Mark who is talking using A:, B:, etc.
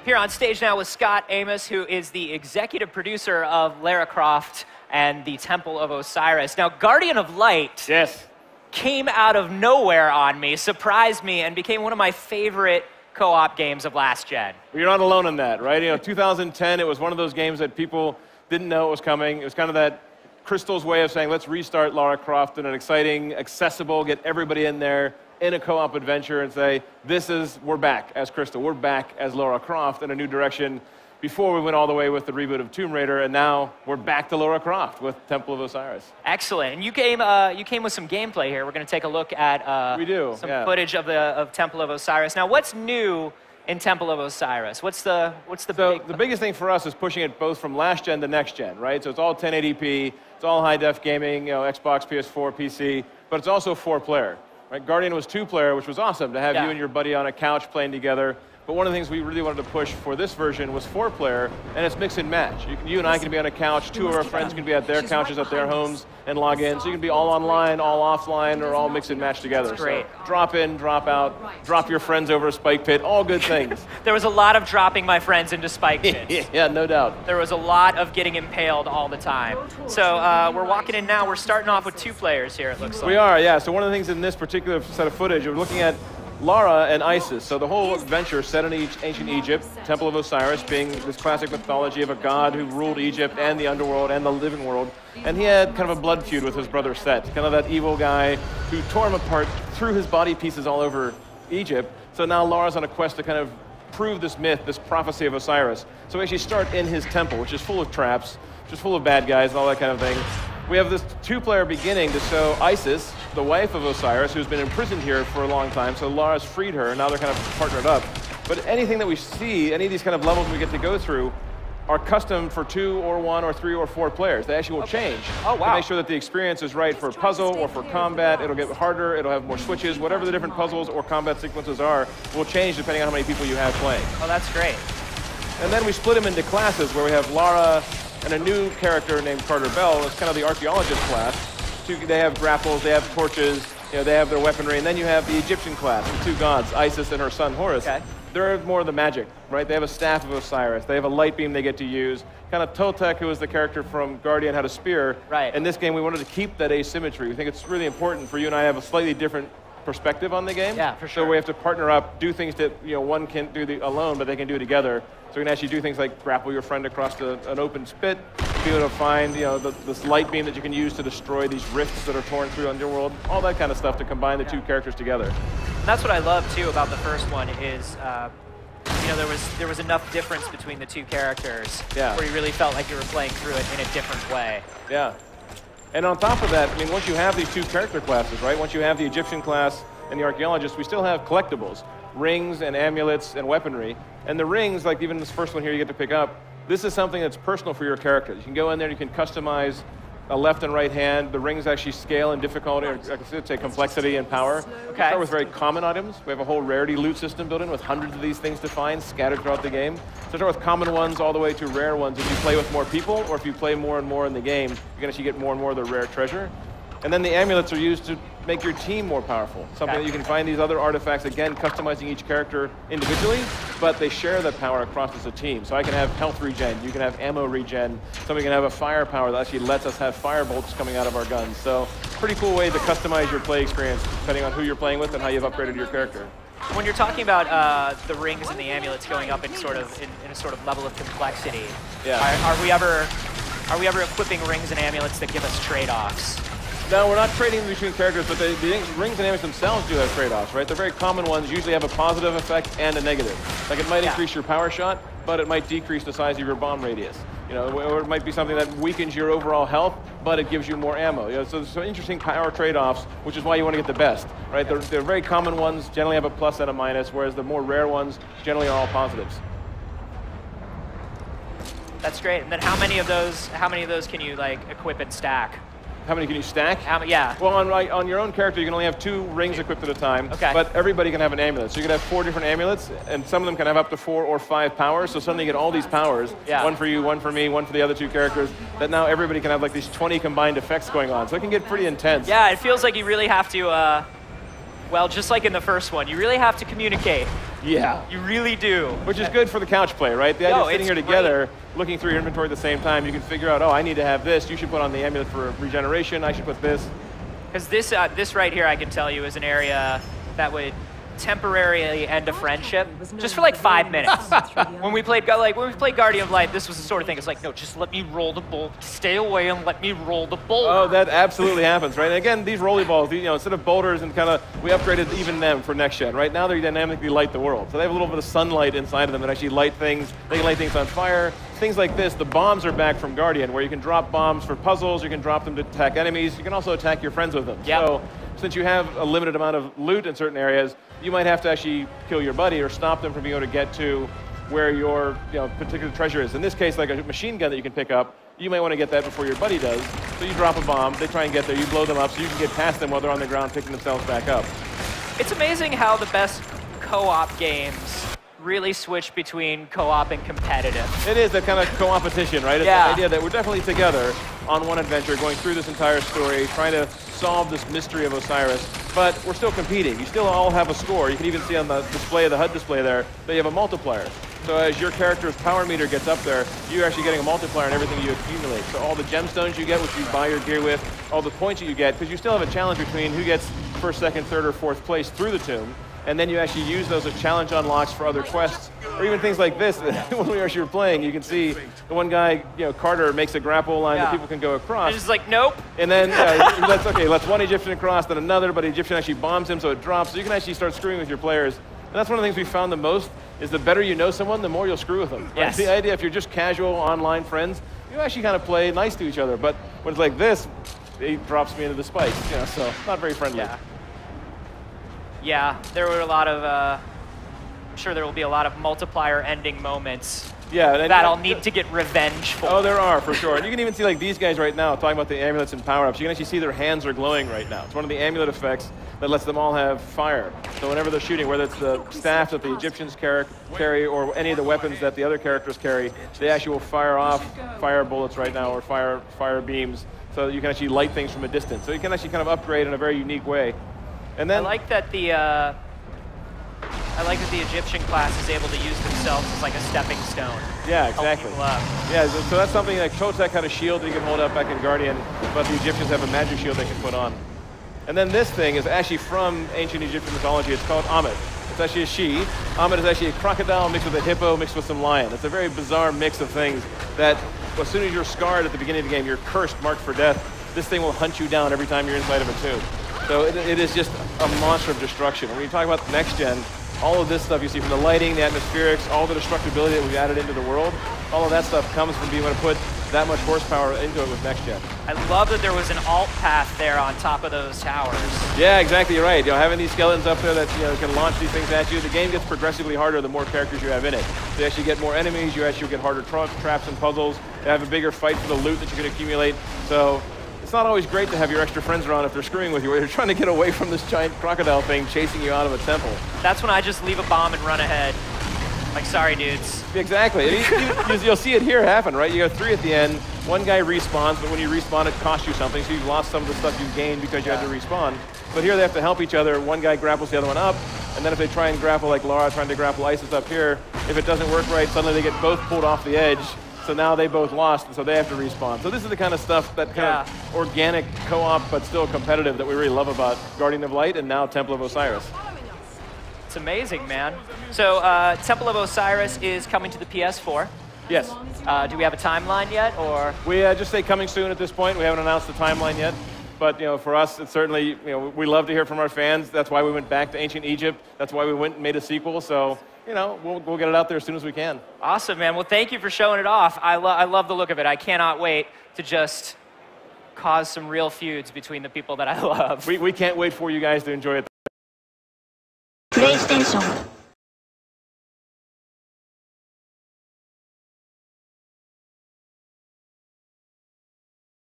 A: Here on stage now with Scott Amos, who is the executive producer of lara-croft and the Temple of Osiris. Now, Guardian of Light came out of nowhere on me, surprised me, and became one of my favorite co-op games of last gen.
B: Well, you're not alone in that, right? You know, 2010, it was one of those games that people didn't know it was coming. It was kind of that Crystal's way of saying, let's restart lara-croft in an exciting, accessible, get everybody in there in a co-op adventure and say, we're back as Crystal, we're back as lara-croft in a new direction. Before we went all the way with the reboot of Tomb Raider, and now we're back to lara-croft with Temple of Osiris.
A: Excellent. And you came with some gameplay here. We're going to take a look at some footage of Temple of Osiris. Now, what's new in Temple of Osiris? What's the
B: the biggest thing for us is pushing it both from last gen to next gen, right? So it's all 1080p, it's all high def gaming, you know, Xbox, PS4, PC, but it's also 4-player. Right? Guardian was 2-player, which was awesome to have you and your buddy on a couch playing together. But one of the things we really wanted to push for this version was 4-player, and it's mix and match. You and I can be on a couch, 2 of our friends can be at their couches at their homes and log in. So you can be all online, all offline, or all mix and match together.
A: That's great.
B: So drop in, drop out, drop your friends over a spike pit, all good things.
A: There was a lot of dropping my friends into spike pits.
B: Yeah, no doubt.
A: There was a lot of getting impaled all the time. So we're walking in now. We're starting off with 2 players here, it looks like.
B: We are, yeah. So one of the things in this particular set of footage, we're looking at Lara and Isis. So the whole adventure set in ancient Egypt, Temple of Osiris being this classic mythology of a god who ruled Egypt and the underworld and the living world. And he had kind of a blood feud with his brother Set, kind of that evil guy who tore him apart, threw his body pieces all over Egypt. So now Lara's on a quest to kind of prove this myth, this prophecy of Osiris. So we actually start in his temple, which is full of traps, which is full of bad guys and all that kind of thing. We have this 2-player beginning to show Isis, the wife of Osiris, who's been imprisoned here for a long time, so Lara's freed her, and now they're kind of partnered up. But anything that we see, any of these kind of levels we get to go through, are custom for 2 or 1 or 3 or 4 players. They actually will change to make sure that the experience is right for puzzle or for combat. It'll get harder, it'll have more switches, whatever the different puzzles or combat sequences are will change depending on how many people you have playing.
A: Oh, that's great.
B: And then we split them into classes where we have Lara and a new character named Carter Bell. It's kind of the archaeologist class. They have grapples, they have torches, you know, they have their weaponry, and then you have the Egyptian class, the 2 gods, Isis and her son Horus. Okay. They're more the magic, right? They have a staff of Osiris. They have a light beam they get to use. Kind of Toltec, who was the character from Guardian, had a spear. Right. In this game, we wanted to keep that asymmetry. We think it's really important for you and I to have a slightly different perspective on the game.
A: Yeah, for sure.
B: So we have to partner up, do things that one can't do alone, but they can do together. So we can actually do things like grapple your friend across an open spit, be able to find this light beam that you can use to destroy these rifts that are torn through underworld, all that kind of stuff to combine the 2 characters together.
A: And that's what I love too about the first one is, there was enough difference between the 2 characters where you really felt like you were playing through it in a different way.
B: Yeah. And on top of that, I mean, once you have these 2 character classes, right? Once you have the Egyptian class and the archaeologist, we still have collectibles, rings and amulets and weaponry. And the rings, like even this first one here you get to pick up, this is something that's personal for your character. You can go in there and you can customize a left and right hand. The rings actually scale in difficulty, or I should say complexity and power. We start with very common items. We have a whole rarity loot system built in with hundreds of these things to find scattered throughout the game. So start with common ones all the way to rare ones. If you play with more people, or if you play more and more in the game, you can actually get more and more of the rare treasure. And then the amulets are used to make your team more powerful. Something that you can find these other artifacts, again, customizing each character individually, but they share that power across as a team. So I can have health regen, you can have ammo regen, somebody can have a firepower that actually lets us have fire bolts coming out of our guns. So pretty cool way to customize your play experience depending on who you're playing with and how you've upgraded your character.
A: When you're talking about the rings and the amulets going up in a sort of level of complexity, are we ever equipping rings and amulets that give us trade-offs?
B: No, we're not trading between characters, but the rings and amulets themselves do have trade-offs, right? The very common ones usually have a positive effect and a negative. Like it might increase your power shot, but it might decrease the size of your bomb radius. Or it might be something that weakens your overall health, but it gives you more ammo. So there's some interesting power trade-offs, which is why you want to get the best, right? The very common ones generally have a plus and a minus, whereas the more rare ones generally are all positives.
A: That's great. And then how many of those can you equip and stack?
B: How many can you stack?
A: Yeah.
B: Well, on your own character, you can only have 2 rings equipped at a time. Okay. But everybody can have an amulet. So you can have 4 different amulets, and some of them can have up to 4 or 5 powers. So suddenly you get all these powers. Yeah. One for you, one for me, one for the other 2 characters. That now everybody can have like these 20 combined effects going on. So it can get pretty intense.
A: Yeah, it feels like you really have to, well, just like in the first one, you really have to communicate
B: Yeah.
A: You really do.
B: Which is good for the couch play, right? The idea of sitting here together, looking through your inventory at the same time, you can figure out, oh, I need to have this. You should put on the amulet for regeneration. I should put this.
A: Because this right here, I can tell you, is an area that would temporarily end a friendship just for like 5 minutes. when we played Guardian of Light, this was the sort of thing. It's like, no, just let me roll the bolt. Stay away and let me roll the bolt.
B: Oh, that absolutely happens, right? And again, these rolly balls, instead of boulders and we upgraded even them for next gen. Right now, they dynamically light the world. So they have a little bit of sunlight inside of them that actually light things. They can light things on fire. Things like this, the bombs are back from Guardian, where you can drop bombs for puzzles. You can drop them to attack enemies. You can also attack your friends with them.
A: Yep.
B: So since you have a limited amount of loot in certain areas, you might have to actually kill your buddy or stop them from being able to get to where your particular treasure is. In this case, like a machine gun that you can pick up, you might want to get that before your buddy does. So you drop a bomb, they try and get there, you blow them up so you can get past them while they're on the ground picking themselves back up.
A: It's amazing how the best co-op games really switch between co-op and competitive.
B: It is that kind of co-opetition, right? It's the idea that we're definitely together on one adventure, going through this entire story, trying to solve this mystery of Osiris, but we're still competing. You still all have a score. You can even see on the display, the HUD display there, that you have a multiplier. So as your character's power meter gets up there, you're actually getting a multiplier on everything you accumulate. So all the gemstones you get, which you buy your gear with, all the points that you get, because you still have a challenge between who gets first, second, third, or fourth place through the tomb, and then you actually use those as challenge unlocks for other quests, or even things like this. When we actually were playing, you can see the one guy, Carter, makes a grapple line that people can go across.
A: And it's like, nope.
B: And then, let's one Egyptian across, then another, but the Egyptian actually bombs him, so it drops. So you can actually start screwing with your players. And that's one of the things we found the most, is the better you know someone, the more you'll screw with them. Right?
A: Yes.
B: The idea, if you're just casual online friends, you actually kind of play nice to each other. But when it's like this, it drops me into the spikes, so not very friendly.
A: Yeah, there were a lot of, I'm sure there will be a lot of multiplier ending moments that I'll need to get revenge for.
B: Oh, there are, for sure. And you can even see like these guys right now, talking about the amulets and power-ups, you can actually see their hands are glowing right now. It's one of the amulet effects that lets them all have fire. So whenever they're shooting, whether it's the staff that the Egyptians carry or any of the weapons that the other characters carry, they actually will fire off fire bullets right now, or fire beams, so that you can actually light things from a distance. So you can actually kind of upgrade in a very unique way. And then
A: I like that the Egyptian class is able to use themselves as like a stepping stone.
B: Yeah, exactly. Yeah, so that's something like Kotek had a shield that you can hold up back in Guardian, but the Egyptians have a magic shield they can put on. And then this thing is actually from ancient Egyptian mythology. It's called Amet. It's actually a she. Amet is actually a crocodile mixed with a hippo mixed with some lion. It's a very bizarre mix of things that as soon as you're scarred at the beginning of the game, you're cursed, marked for death, this thing will hunt you down every time you're inside of a tomb. So it is just a monster of destruction. When you talk about next gen, all of this stuff you see from the lighting, the atmospherics, all the destructibility that we've added into the world, all of that stuff comes from being able to put that much horsepower into it with next gen.
A: I love that there was an alt path there on top of those towers.
B: Yeah, exactly right. Having these skeletons up there that can launch these things at you, the game gets progressively harder the more characters you have in it. So you actually get more enemies, you actually get harder traps and puzzles, you have a bigger fight for the loot that you can accumulate. So it's not always great to have your extra friends around if they're screwing with you, or you're trying to get away from this giant crocodile thing chasing you out of a temple.
A: That's when I just leave a bomb and run ahead. Like, sorry, dudes.
B: Exactly. You'll see it here happen, right? You have 3 at the end. One guy respawns, but when you respawn, it costs you something, so you've lost some of the stuff you gained because you had to respawn. But here they have to help each other. One guy grapples the other one up, and then if they try and grapple, like Lara trying to grapple Isis up here, if it doesn't work right, suddenly they get both pulled off the edge. So now they both lost, and so they have to respawn. So this is the kind of stuff, that kind of organic co-op, but still competitive, that we really love about Guardian of Light and now Temple of Osiris.
A: It's amazing, man. So Temple of Osiris is coming to the PS4.
B: Yes.
A: Do we have a timeline yet, or?
B: We just say coming soon at this point. We haven't announced the timeline yet. But for us, it's certainly, we love to hear from our fans. That's why we went back to ancient Egypt. That's why we went and made a sequel. So we'll get it out there as soon as we can.
A: Awesome, man. Well, thank you for showing it off. I love the look of it. I cannot wait to just cause some real feuds between the people that I love.
B: We can't wait for you guys to enjoy it.
C: PlayStation